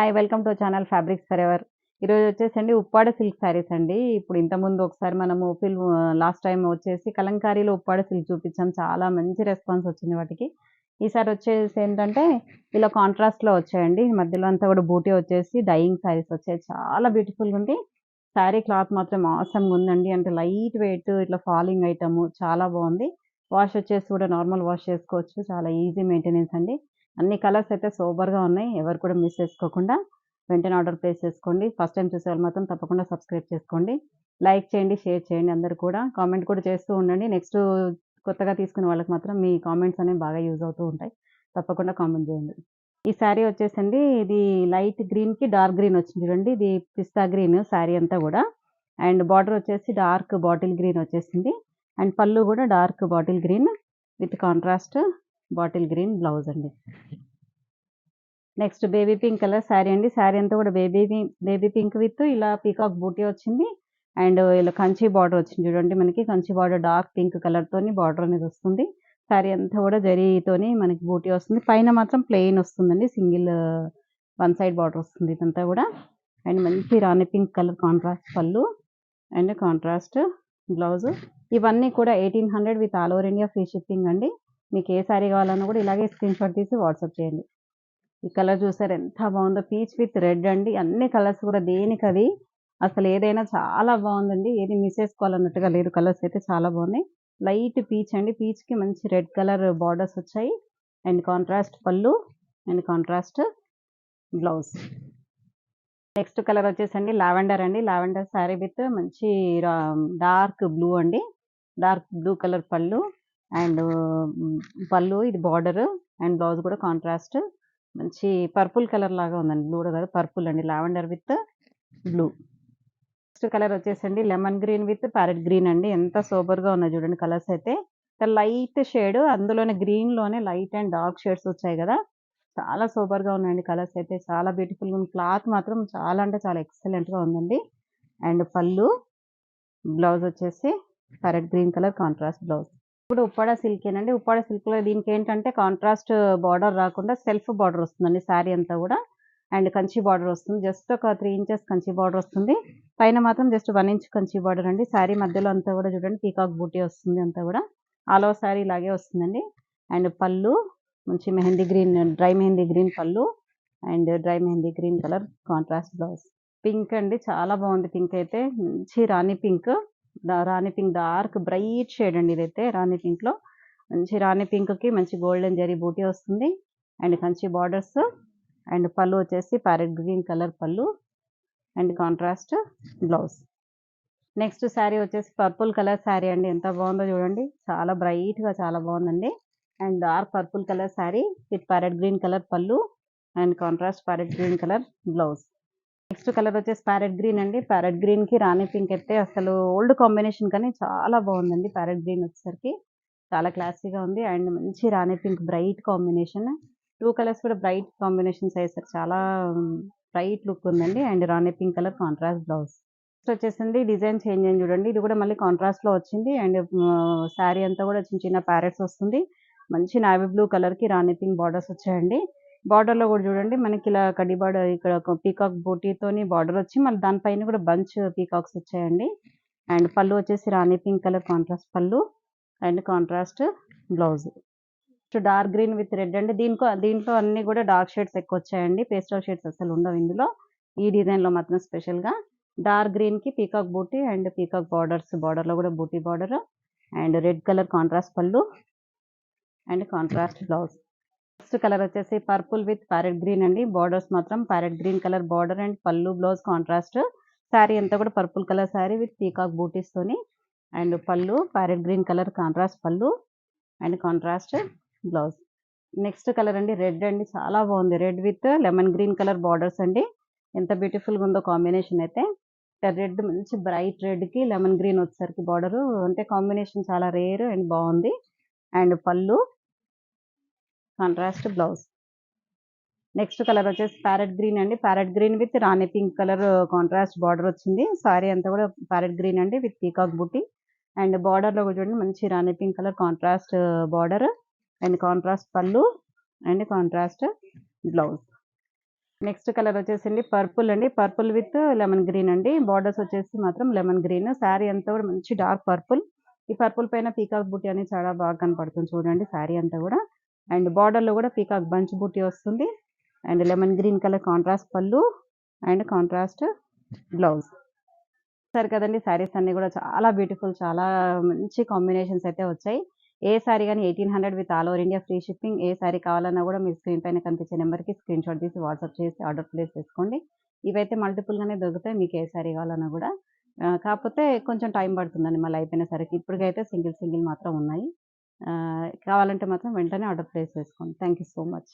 Hi welcome to channel fabrics for ever. ఈరోజు వచ్చేసండి Uppada silk saris అండి. ఇప్పుడు ఇంతకుముందు ఒకసారి మనము లాస్ట్ టైం వచ్చేసి కలంకారీలో ఉప్పాడ సిల్క్ చూపించాం. చాలా మంచి రెస్పాన్స్ వచ్చింది వాటికి. ఈసారి వచ్చేసి ఏంటంటే ఇలా కాంట్రాస్ట్లో వచ్చాయండి. మధ్యలో అంతా కూడా బూటీ వచ్చేసి డైయింగ్ శారీస్ వచ్చాయి. చాలా బ్యూటిఫుల్గా ఉంది. శారీ క్లాత్ మాత్రం ఆసమ్గా ఉందండి. అంటే లైట్ వెయిట్ ఇట్లా ఫాలింగ్ ఐటమ్ చాలా బాగుంది. వాష్ వచ్చేసి కూడా నార్మల్ వాష్ చేసుకోవచ్చు. చాలా ఈజీ మెయింటెనెన్స్ అండి. అన్ని కలర్స్ అయితే సూపర్‌గా ఉన్నాయి. ఎవరు కూడా మిస్ చేసుకోకుండా వెంటనే ఆర్డర్ ప్లేస్ చేసుకోండి. ఫస్ట్ టైమ్ చూసేవాళ్ళు మాత్రం తప్పకుండా సబ్స్క్రైబ్ చేసుకోండి. లైక్ చేయండి, షేర్ చేయండి అందరూ కూడా. కామెంట్ కూడా చేస్తూ ఉండండి. నెక్స్ట్ కొత్తగా తీసుకునే వాళ్ళకి మాత్రం మీ కామెంట్స్ అనేవి బాగా యూజ్ అవుతూ ఉంటాయి. తప్పకుండా కామెంట్ చేయండి. ఈ శారీ వచ్చేసండి ఇది లైట్ గ్రీన్‌కి డార్క్ గ్రీన్ వచ్చింది చూడండి. ఇది పిస్తా గ్రీన్ శారీ అంతా కూడా. అండ్ బార్డర్ వచ్చేసి డార్క్ బాటిల్ గ్రీన్ వచ్చేసింది. అండ్ పళ్ళు కూడా dark bottle green with contrast bottle green blouse అండి. Next baby pink colour sari అండి. శారీ అంతా కూడా బేబీ పింక్ విత్ ఇలా పీకాక్ బూటీ వచ్చింది. అండ్ ఇలా కంచి బార్డర్ వచ్చింది చూడండి. మనకి కంచి బార్డర్ డార్క్ పింక్ కలర్‌తోని బార్డర్ అనేది వస్తుంది. శారీ అంతా కూడా జరీతోని మనకి బూటీ వస్తుంది. పైన మాత్రం ప్లెయిన్ వస్తుందండి. సింగిల్ వన్ సైడ్ బార్డర్ వస్తుంది ఇదంతా కూడా. అండ్ మంచి rani pink colour contrast pallu and contrast blouse. ఇవన్నీ కూడా 1800 with all over India free shipping అండి. మీకు ఏ శారీ కావాలన్నా కూడా ఇలాగే స్క్రీన్‌షాట్ తీసి వాట్సాప్ చేయండి. ఈ కలర్ చూసారు ఎంత బాగుందో. పీచ్ విత్ రెడ్ అండి. అన్ని కలర్స్ కూడా దేనికది అసలు ఏదైనా చాలా బాగుందండి. ఏది మిస్ చేసుకోవాలన్నట్టుగా లేదు. కలర్స్ అయితే చాలా బాగున్నాయి. లైట్ పీచ్ అండి. పీచ్‌కి మంచి రెడ్ కలర్ బార్డర్స్ వచ్చాయి. And contrast pallu and contrast blouse. Next colour వచ్చేసండి లావెండర్ అండి. లావెండర్ శారీ విత్ మంచి డార్క్ బ్లూ అండి. Dark blue colour pallu and pallu ఇది బార్డర్ అండ్ బ్లౌజ్ కూడా కాంట్రాస్ట్ మంచి పర్పుల్ కలర్ లాగా ఉందండి. బ్లూ కూడా కాదు పర్పుల్ అండి. Lavender with blue. Next colour వచ్చేసండి lemon green with parrot green అండి. ఎంత సూపర్‌గా ఉన్నాయి చూడండి కలర్స్ అయితే. లైట్ షేడ్ అందులోనే గ్రీన్‌లోనే లైట్ అండ్ డార్క్ షేడ్స్ వచ్చాయి కదా! చాలా సూపర్‌గా ఉన్నాయండి కలర్స్ అయితే. చాలా బ్యూటిఫుల్‌గా ఉంది. క్లాత్ మాత్రం చాలా అంటే చాలా ఎక్సలెంట్‌గా ఉందండి. అండ్ పళ్ళు, బ్లౌజ్ వచ్చేసి parrot green colour contrast blouse. ఇప్పుడు ఉప్పాడ సిల్కేనండి. ఉప్పాడ సిల్క్‌లో దీనికేంటంటే కాంట్రాస్ట్ బార్డర్ రాకుండా సెల్ఫ్ బార్డర్ వస్తుందండి శారీ అంతా కూడా. అండ్ కంచి బార్డర్ వస్తుంది. జస్ట్ ఒక 3 ఇంచెస్ కంచి బార్డర్ వస్తుంది. పైన మాత్రం జస్ట్ 1 ఇంచ్ కంచి బార్డర్ అండి. శారీ మధ్యలో అంతా కూడా చూడండి పీకాక్ బూటీ వస్తుంది అంతా కూడా. ఆల్ ఓవర్ శారీ ఇలాగే వస్తుందండి. అండ్ పళ్ళు మంచి mehndi green dry mehndi green pallu and dry mehndi green colour contrast blouse. Pink అండి. చాలా బాగుంది పింక్ అయితే. మంచి rani pink. Rani pink dark bright shade అండి ఇదైతే రాణి పింక్‌లో. మంచి రాణి పింక్‌కి మంచి గోల్డెన్ జరీ బూటీ వస్తుంది. అండ్ కంచి బార్డర్స్ అండ్ పళ్ళు వచ్చేసి parrot green colour pallu and contrast blouse. Next sari వచ్చేసి పర్పుల్ కలర్ శారీ అండి. ఎంత బాగుందో చూడండి. చాలా బ్రైట్‌గా చాలా బాగుందండి. And dark purple colour sari with parrot green colour pallu and contrast parrot green colour blouse. Next colour వచ్చేసి ప్యారెట్ గ్రీన్ అండి. ప్యారెట్ గ్రీన్‌కి రాణి పింక్ అయితే అసలు ఓల్డ్ కాంబినేషన్ కానీ చాలా బాగుందండి. ప్యారెట్ గ్రీన్ వచ్చేసరికి చాలా క్లాసీగా ఉంది. అండ్ మంచి rani pink bright combination. 2 colours కూడా బ్రైట్ కాంబినేషన్స్ అయ్యేసరికి చాలా బ్రైట్ లుక్ ఉందండి. And Rani pink colour contrast blouse. Next వచ్చేసింది డిజైన్ చేంజ్ అయింది చూడండి. ఇది కూడా మళ్ళీ కాంట్రాస్ట్‌లో వచ్చింది. అండ్ శారీ అంతా కూడా చిన్న చిన్న ప్యారెట్స్ వస్తుంది. మంచి నావీ బ్లూ కలర్‌కి రాణి పింక్ బార్డర్స్ వచ్చాయండి. బార్డర్‌లో కూడా చూడండి మనకి ఇలా కడ్డీ బార్డర్ ఇక్కడ ఒక పీకాక్ బూటీతోని బార్డర్ వచ్చి మళ్ళీ దానిపైన కూడా బంచ్ పీకాక్స్ వచ్చాయండి. అండ్ పళ్ళు వచ్చేసి రాణి pink colour contrast pallu and contrast blouse. Dark green with red అండి. దీంట్లో అన్నీ కూడా డార్క్ షేడ్స్ ఎక్కువ వచ్చాయండి. పేస్టల్ షేడ్స్ అసలు ఉండవు ఇందులో. ఈ డిజైన్‌లో మాత్రం స్పెషల్‌గా డార్క్ గ్రీన్‌కి peacock buti and peacock borders బార్డర్‌లో కూడా buti border and red colour contrast pallu and contrast blouse. Next colour వచ్చేసి పర్పుల్ విత్ ప్యారెట్ గ్రీన్ అండి. బార్డర్స్ మాత్రం parrot green colour border and pallu blouse contrast. Sari అంతా కూడా purple colour sari with peacock బూటీస్‌తోని and pallu parrot green colour contrast pallu and contrast blouse. Next colour అండి red అండి. చాలా బాగుంది. Red with lemon green colour borders అండి. ఎంత బ్యూటిఫుల్‌గా ఉందో కాంబినేషన్ అయితే. రెడ్ మంచి బ్రైట్ రెడ్‌కి లెమన్ గ్రీన్ వచ్చేసరికి బార్డరు అంటే కాంబినేషన్ చాలా రేర్ అండ్ బాగుంది. And pallu contrast blouse. Next colour వచ్చేసి ప్యారెట్ గ్రీన్ అండి. Parrot green with rani pink colour contrast border వచ్చింది. సారీ అంతా కూడా ప్యారెట్ గ్రీన్ అండి విత్ పీకాక్ బూటీ అండ్ బార్డర్‌లో కూడా చూడండి మంచి rani pink colour contrast border and contrast pallu and contrast blouse. Next colour వచ్చేసండి పర్పుల్ అండి. పర్పుల్ విత్ లెమన్ గ్రీన్ అండి. బార్డర్స్ వచ్చేసి మాత్రం లెమన్ గ్రీన్. శారీ అంతా కూడా మంచి డార్క్ పర్పుల్. ఈ పర్పుల్ పైన పీకాక్ బూటీ అనేది చాలా బాగా కనపడుతుంది చూడండి శారీ అంతా కూడా. అండ్ బార్డర్‌లో కూడా పీకాక్ బంచ్ బూటీ వస్తుంది. And lemon green colour contrast pallu and contrast blouse. చూసారు కదండీ! శారీస్ అన్నీ కూడా చాలా బ్యూటిఫుల్, చాలా మంచి కాంబినేషన్స్ అయితే వచ్చాయి. ఏ శారీ గాని 1800 with all over India free shipping. ఏ శారీ కావాలన్నా కూడా మీరు స్క్రీన్ పైన కనిపించే నెంబర్‌కి స్క్రీన్‌షాట్ తీసి వాట్సాప్ చేసి ఆర్డర్ ప్లేస్ చేసుకోండి. ఇవైతే మల్టిపుల్‌గానే దొరుకుతాయి మీకు ఏ శారీ కావాలన్నా కూడా. కాకపోతే కొంచెం టైం పడుతుందండి మళ్ళీ అయిపోయిన సరికి. ఇప్పటికైతే సింగిల్ మాత్రం ఉన్నాయి. కావాలంటే మాత్రం వెంటనే ఆర్డర్ ప్లేస్ చేసుకోండి. Thank you so much.